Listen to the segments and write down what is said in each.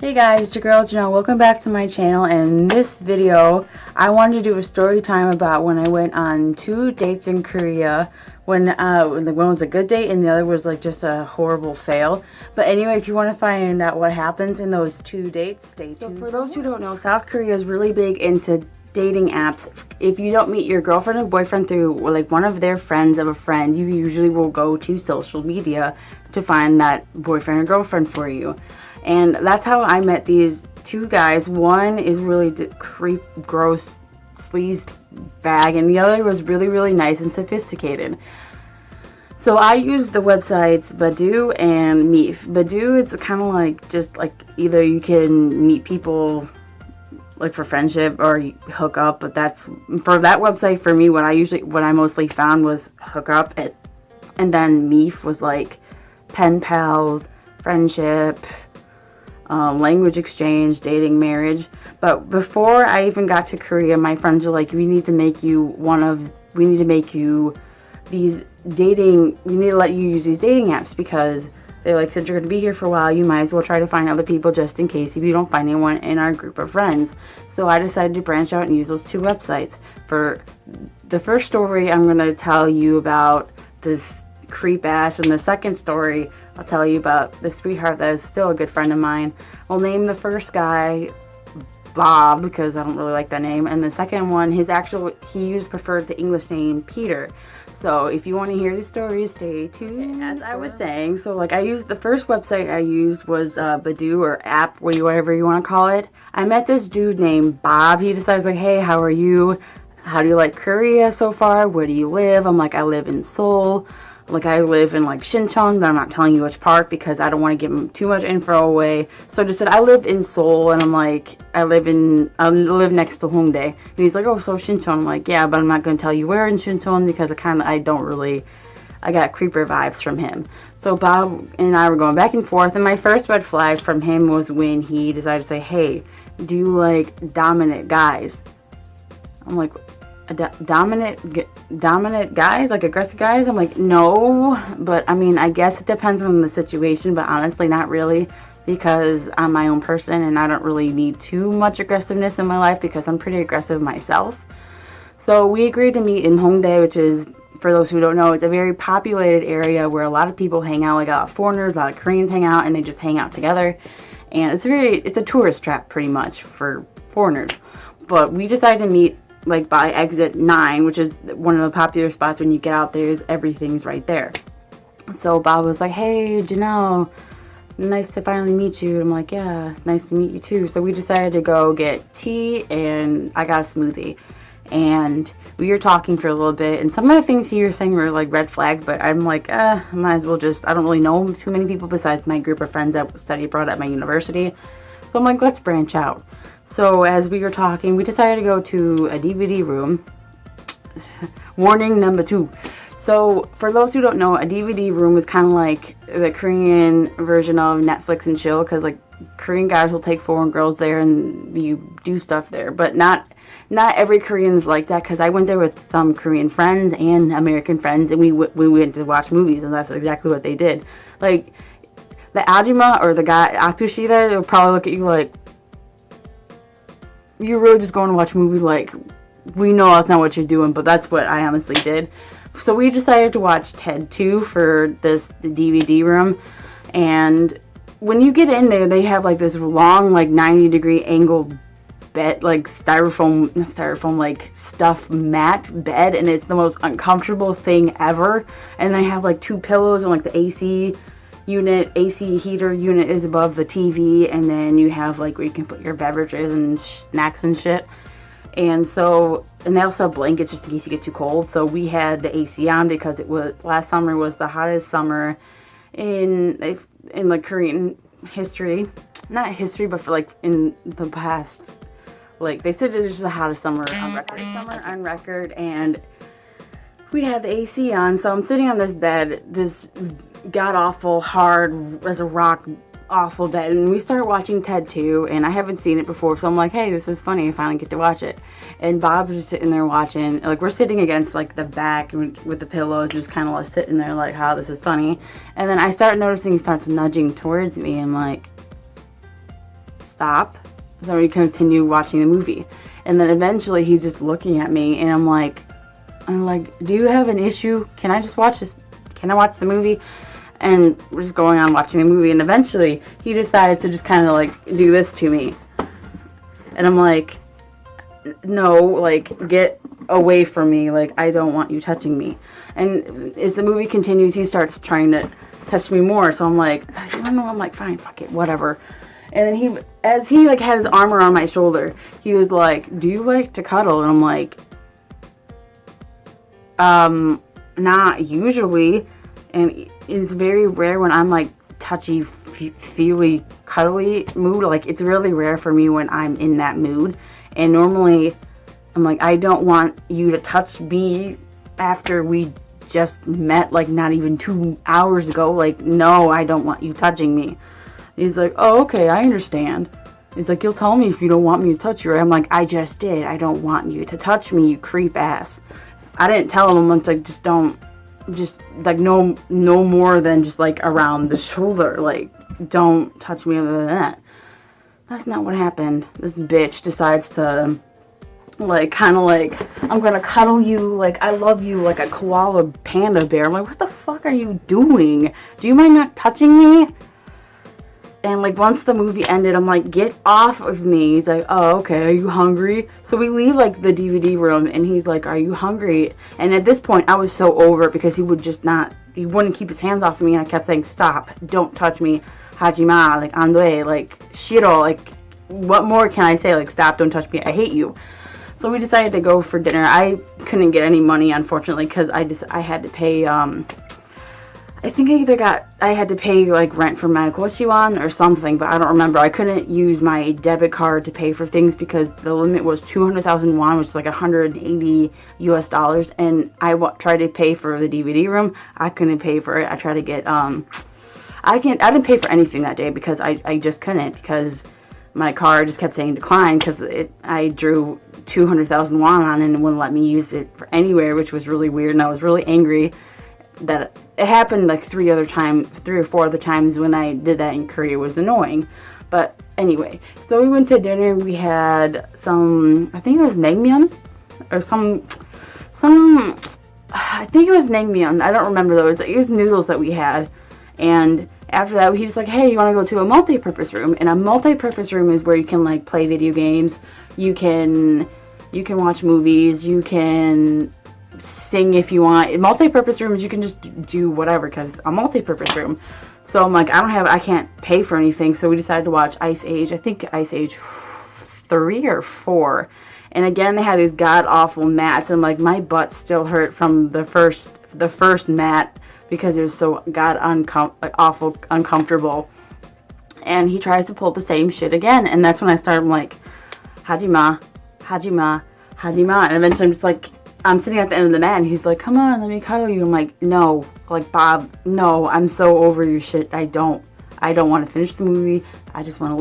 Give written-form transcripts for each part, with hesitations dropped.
Hey guys, it's your girl Janelle. Welcome back to my channel. And in this video, I wanted to do a story time about when I went on 2 dates in Korea. When one was a good date and the other was like just a horrible fail. But anyway, if you want to find out what happens in those 2 dates, stay tuned. So for those who don't know, South Korea is really big into dating apps. If you don't meet your girlfriend or boyfriend through like one of their friends of a friend, you usually will go to social media to find that boyfriend or girlfriend for you. And that's how I met these 2 guys. One is really gross, sleaze bag, and the other was really nice and sophisticated. So I used the websites Badoo and Meet. Badoo, it's kind of like just like either you can meet people like for friendship or hook up, but that's for that website. For me, what I mostly found was hook up, and then Meet was like pen pals, friendship, language exchange, dating, marriage. But before I even got to Korea, my friends were like, we need to make you these dating, we need to let you use these dating apps, because they like, since you're going to be here for a while, you might as well try to find other people just in case if you don't find anyone in our group of friends. So I decided to branch out and use those 2 websites. For the first story, I'm going to tell you about this creep ass, and the second story I'll tell you about the sweetheart that is still a good friend of mine. I'll name the first guy Bob because I don't really like that name, and the second one, he preferred the English name Peter. So if you want to hear the story, stay tuned. As I was saying, so like the first website I used was Badoo, or app, whatever you want to call it. I met this dude named Bob. He decided like, hey, how are you? How do you like Korea so far? Where do you live? I'm like, I live in Seoul. Like, I live in like Shincheon, but I'm not telling you which part because I don't want to give him too much info away. So I just said I live in Seoul, and I'm like, I live next to Hongdae. And he's like, oh, so Shincheon. I'm like, yeah, but I'm not going to tell you where in Shincheon because I got creeper vibes from him. So Bob and I were going back and forth, and my first red flag from him was when he decided to say, hey, do you like dominant guys? I'm like, dominant guys, like aggressive guys? I'm like, no, but I mean, I guess it depends on the situation, but honestly not really, because I'm my own person and I don't really need too much aggressiveness in my life because I'm pretty aggressive myself. So we agreed to meet in Hongdae, which is, for those who don't know, it's a very populated area where a lot of people hang out, like a lot of foreigners, a lot of Koreans hang out, and they just hang out together, and it's a tourist trap pretty much for foreigners. But we decided to meet like by exit 9, which is one of the popular spots. When you get out there, everything's right there. So Bob was like, hey Janelle, nice to finally meet you. I'm like, yeah, nice to meet you too. So we decided to go get tea, and I got a smoothie, and we were talking for a little bit, and some of the things he was saying were like red flags, but I'm like, might as well just, I don't really know too many people besides my group of friends that study abroad at my university. So I'm like, let's branch out. So as we were talking, we decided to go to a DVD room. Warning number 2. So for those who don't know, a DVD room is kind of like the Korean version of Netflix and chill, because like Korean guys will take foreign girls there and you do stuff there, but not every Korean is like that, because I went there with some Korean friends and American friends, and we went to watch movies, and that's exactly what they did. Like the Ajima or the guy Atushi there, they'll probably look at you like, you're really just going to watch a movie, like, we know that's not what you're doing, but that's what I honestly did. So we decided to watch Ted 2 for the DVD room, and when you get in there, they have like this long, like 90-degree angled bed, like styrofoam like stuffed mat bed, and it's the most uncomfortable thing ever. And they have like 2 pillows, and like the AC heater unit is above the TV, and then you have like where you can put your beverages and snacks and shit. And they also have blankets just in case you get too cold. So we had the AC on because last summer was the hottest summer in like Korean history. Not history, but for like in the past, like they said it was just the hottest summer on record, and we had the AC on. So I'm sitting on this bed, this god-awful, hard as a rock, awful bed, and we started watching Ted 2, and I haven't seen it before, so I'm like, hey, this is funny, I finally get to watch it. And Bob's just sitting there watching, like, we're sitting against like the back with the pillows, just kind of like sitting there like, how this is funny. And then I start noticing he starts nudging towards me, and like, stop so we continue watching the movie. And then eventually he's just looking at me, and I'm like, do you have an issue? Can I just watch this? Can I watch the movie? And we're just going on watching the movie, and eventually he decided to just kind of like do this to me. And I'm like, no, like, get away from me. Like, I don't want you touching me. And as the movie continues, he starts trying to touch me more. So I'm like, I don't know. I'm like, fine, fuck it, whatever. And then as he like had his arm around my shoulder, he was like, do you like to cuddle? And I'm like, not usually. And it's very rare when I'm like touchy, feely, cuddly mood. Like, it's really rare for me when I'm in that mood. And normally I'm like, I don't want you to touch me after we just met, like, not even 2 hours ago. Like, no, I don't want you touching me. He's like, oh, okay, I understand. He's like, you'll tell me if you don't want me to touch you, right? I'm like, I just did. I don't want you to touch me, you creep ass. I didn't tell him. I'm like, just like, no more than just like around the shoulder. Like, don't touch me other than that. That's not what happened. This bitch decides to, like, kind of like, I'm gonna cuddle you, like, I love you, like a koala panda bear. I'm like, what the fuck are you doing? Do you mind not touching me? And, like, once the movie ended, I'm like, get off of me. He's like, oh, okay, are you hungry? So we leave, like, the DVD room, and he's like, are you hungry? And at this point, I was so over it because he wouldn't keep his hands off of me, and I kept saying, stop, don't touch me, Hajima, like, ande, like, shiro, like, what more can I say? Like, stop, don't touch me, I hate you. So we decided to go for dinner. I couldn't get any money, unfortunately, because I had to pay, I think I had to pay, like, rent for my Koshiwan or something, but I don't remember. I couldn't use my debit card to pay for things because the limit was 200,000 won, which is like $180 US, and I tried to pay for the DVD room. I couldn't pay for it. I tried to get, I didn't pay for anything that day because I just couldn't, because my card just kept saying decline because I drew 200,000 won on it and it wouldn't let me use it for anywhere, which was really weird, and I was really angry that it happened like 3 or 4 other times when I did that in Korea. It was annoying. But anyway, so we went to dinner. We had some, I think it was naengmyeon or some I think it was naengmyeon. I don't remember those. It was noodles that we had. And after that, he's like, hey, you want to go to a multi-purpose room? And a multi-purpose room is where you can, like, play video games. You can watch movies. You can sing if you want. In multi-purpose rooms, you can just do whatever, because a multi-purpose room. So I'm like, I can't pay for anything. So we decided to watch Ice Age. I think Ice Age 3 or 4. And again, they had these god-awful mats, and, like, my butt still hurt from the first mat because it was so awful uncomfortable. And he tries to pull the same shit again, and that's when I started, like, Hajima, Hajima, Hajima. And eventually I'm just like, I'm sitting at the end of the mat, and he's like, come on, let me cuddle you. I'm like, no, like, Bob, no, I'm so over your shit. I don't want to finish the movie. I just want to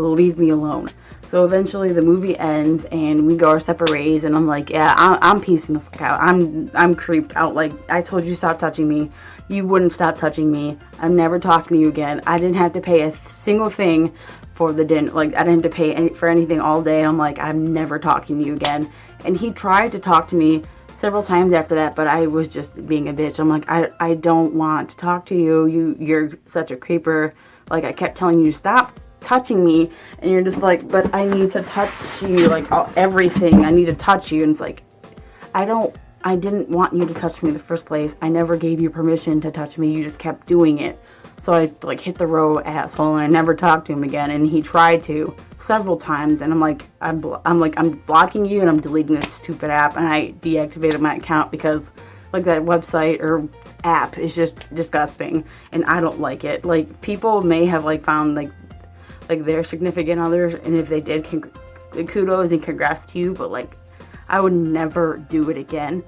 leave me alone. So eventually the movie ends, and we go our separate ways, and I'm like, yeah, I'm piecing the fuck out. I'm creeped out. Like, I told you stop touching me. You wouldn't stop touching me. I'm never talking to you again. I didn't have to pay a single thing for the dinner. Like, I didn't have to pay for anything all day. I'm like, I'm never talking to you again. And he tried to talk to me several times after that, but I was just being a bitch. I'm like, I don't want to talk to you. You're such a creeper. Like, I kept telling you to stop touching me, and you're just like, but I need to touch you, like, everything. I need to touch you. And it's like, I didn't want you to touch me in the first place. I never gave you permission to touch me. You just kept doing it. So I, like, hit the road, asshole, and I never talked to him again. And he tried to several times, and I'm like, I'm blocking you, and I'm deleting this stupid app. And I deactivated my account because, like, that website or app is just disgusting, and I don't like it. Like, people may have, like, found, like their significant others, and if they did, kudos and congrats to you, but, like, I would never do it again.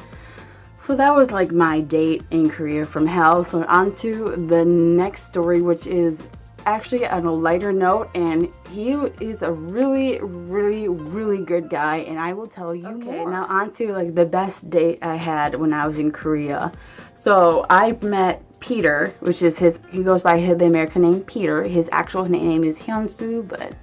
So that was, like, my date in Korea from hell. So on to the next story, which is actually on a lighter note, and he is a really, really, really good guy, and I will tell you more. Now on to, like, the best date I had when I was in Korea. So I met Peter, which is he goes by the American name Peter. His actual name is Hyunsu, but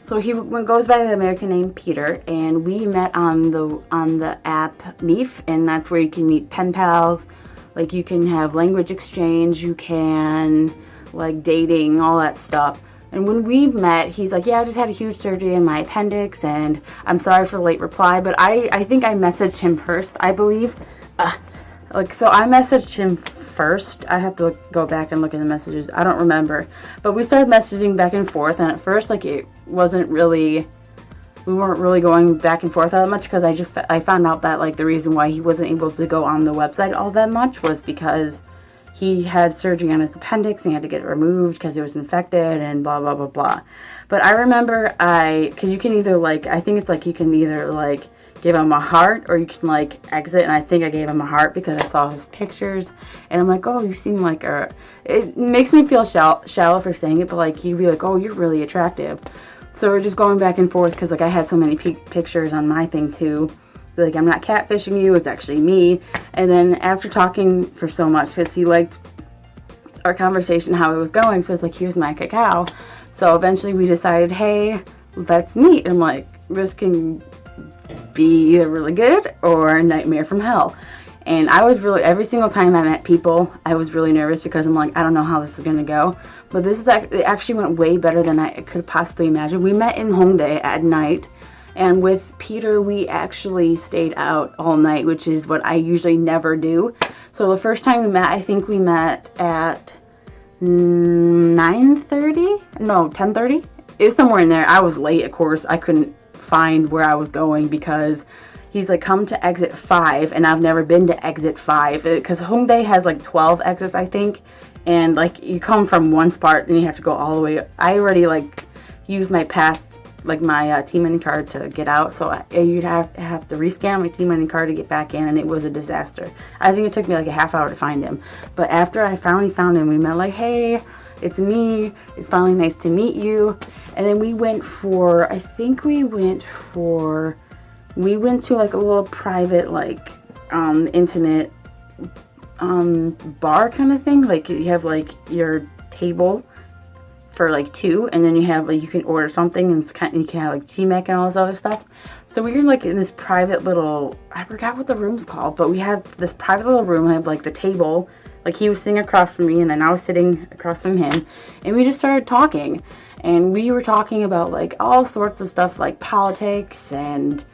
so he goes by the American name Peter, and we met on the app Meef, and that's where you can meet pen pals. Like, you can have language exchange, you can, like, dating, all that stuff. And when we met, he's like, yeah, I just had a huge surgery in my appendix, and I'm sorry for the late reply, but I think I messaged him first, I believe. So I messaged him first. I have to go back and look at the messages. I don't remember. But we started messaging back and forth, and at first, like, we weren't really going back and forth that much, because I found out that, like, the reason why he wasn't able to go on the website all that much was because he had surgery on his appendix and he had to get it removed because it was infected and blah blah blah blah. But I remember because you can either, like, I think it's like you can either, like, give him a heart or you can, like, exit, and I think I gave him a heart because I saw his pictures and I'm like, oh, you seem like it makes me feel shallow for saying it, but, like, you'd be like, oh, you're really attractive. So we're just going back and forth because, like, I had so many pictures on my thing too. Like, I'm not catfishing you, it's actually me. And then after talking for so much, because he liked our conversation, how it was going, so it's like, here's my cacao. So eventually we decided, hey, let's meet. And I'm like, this can be either really good or a nightmare from hell. And I was really, every single time I met people, I was really nervous because I'm like, I don't know how this is going to go. But it actually went way better than I could possibly imagine. We met in Hongdae at night. And with Peter, we actually stayed out all night, which is what I usually never do. So the first time we met, I think we met at 9:30? No, 10:30? It was somewhere in there. I was late, of course. I couldn't find where I was going because he's like, come to exit 5, and I've never been to exit 5. Because Hongdae has like 12 exits, I think. And, like, you come from one part and you have to go all the way. I already, like, used my my T-Money card to get out, so you'd have to rescan my T-Money card to get back in, and it was a disaster. I think it took me like a half hour to find him. But after I finally found him, we met, like, hey, it's me, it's finally nice to meet you. And then we went to like a little private, like, intimate bar kind of thing. Like, you have, like, your table for, like, 2, and then you have, like, you can order something, and you can have, like, T-Mac and all this other stuff. So we were, like, in this private little, I forgot what the room's called, but we had this private little room. I had, like, the table, like, he was sitting across from me, and then I was sitting across from him, and we just started talking, and we were talking about, like, all sorts of stuff, like politics and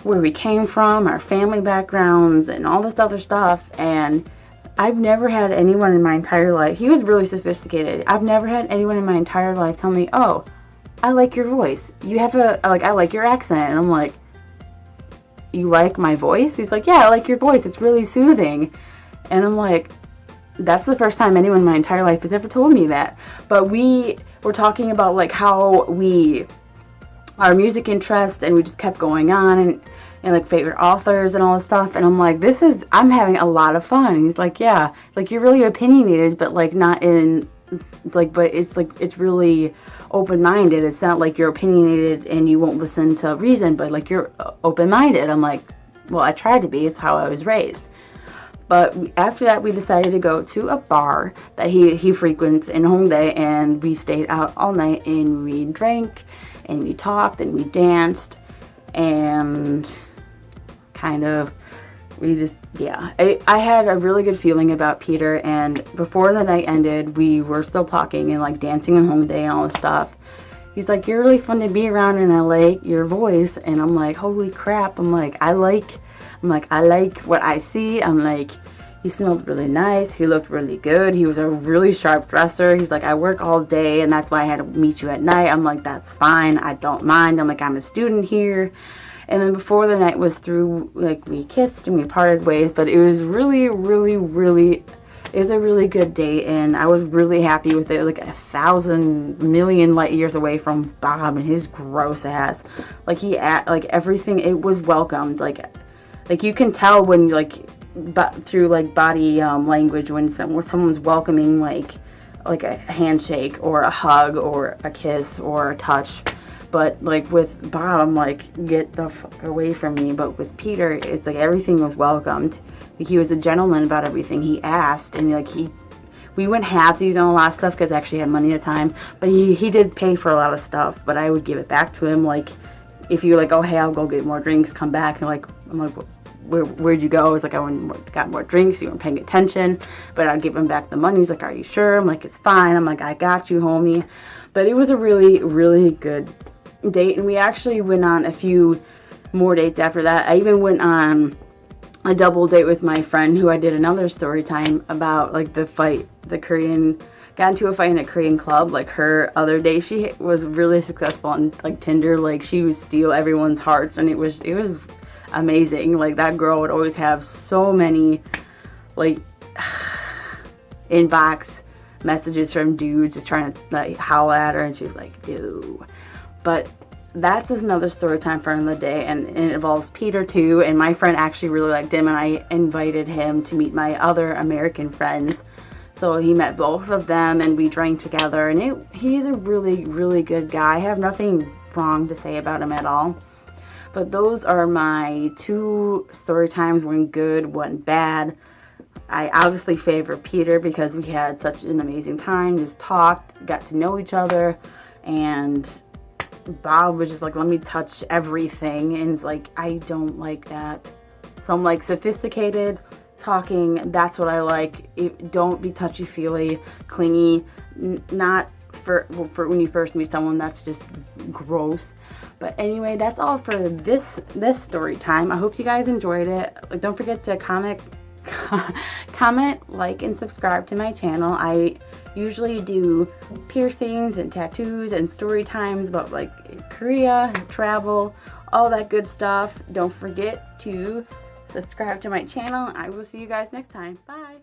where we came from, our family backgrounds, and all this other stuff. And I've never had anyone in my entire life, he was really sophisticated, I've never had anyone in my entire life tell me, oh, I like your voice, I like your accent. And I'm like, you like my voice? He's like, yeah, I like your voice, it's really soothing. And I'm like, that's the first time anyone in my entire life has ever told me that. But we were talking about, like, how our music interest, and we just kept going on, and like favorite authors and all this stuff. And I'm like, I'm having a lot of fun. And he's like, yeah, like, you're really opinionated, but, like, not in, like, but it's like, it's really open-minded. It's not like you're opinionated and you won't listen to reason, but, like, you're open-minded. I'm like, well, I tried to be. It's how I was raised. But after that, we decided to go to a bar that he frequents in Hongdae, and we stayed out all night, and we drank, and we talked, and we danced, and kind of, we just, yeah. I had a really good feeling about Peter, and before the night ended, we were still talking and, like, dancing in Hongdae and all this stuff. He's like, you're really fun to be around, and I like your voice. And I'm like, holy crap. I'm like, I like what I see. I'm like, he smelled really nice. He looked really good. He was a really sharp dresser. He's like, I work all day, and that's why I had to meet you at night. I'm like, that's fine. I don't mind. I'm like, I'm a student here. And then before the night was through, like, we kissed and we parted ways. But it was really, really, really, it was a really good date, and I was really happy with it. Like 1,000 million light years away from Bob and his gross ass. Like, like, everything, it was welcomed. Like you can tell when, like, through, like, body language, when someone's welcoming, like a handshake or a hug or a kiss or a touch. But like with Bob, I'm like, get the fuck away from me. But with Peter, it's like everything was welcomed. Like, he was a gentleman about everything. He asked, and like we wouldn't have to use on a lot of stuff because I actually had money at the time. But he did pay for a lot of stuff. But I would give it back to him. Like, if you were like, oh hey, I'll go get more drinks, come back, and like, I'm like, where'd you go? It's like, got more drinks, you weren't paying attention. But I'd give him back the money. He's like, are you sure? I'm like, it's fine. I'm like, I got you, homie. But it was a really, really good date, and we actually went on a few more dates after that. I even went on a double date with my friend who I did another story time about, like the fight, got into a fight in a Korean club. Like, her other day, she was really successful on like Tinder. Like, she would steal everyone's hearts, and it was amazing. Like, that girl would always have so many like inbox messages from dudes just trying to like howl at her, and she was like, "Ew." But that's just another story time for another day, and it involves Peter too. And my friend actually really liked him, and I invited him to meet my other American friends. So he met both of them, and we drank together. And he's a really, really good guy. I have nothing wrong to say about him at all. But those are my 2 story times, one good, one bad. I obviously favor Peter because we had such an amazing time, just talked, got to know each other, and Bob was just like, let me touch everything, and it's like, I don't like that. So I'm like, sophisticated talking, that's what I like. Don't be touchy-feely, clingy, not for when you first meet someone. That's just gross. But anyway, that's all for this story time. I hope you guys enjoyed it. Don't forget to comment, like, and subscribe to my channel. I usually do piercings and tattoos and story times about like Korea, travel, all that good stuff. Don't forget to subscribe to my channel. I will see you guys next time. Bye.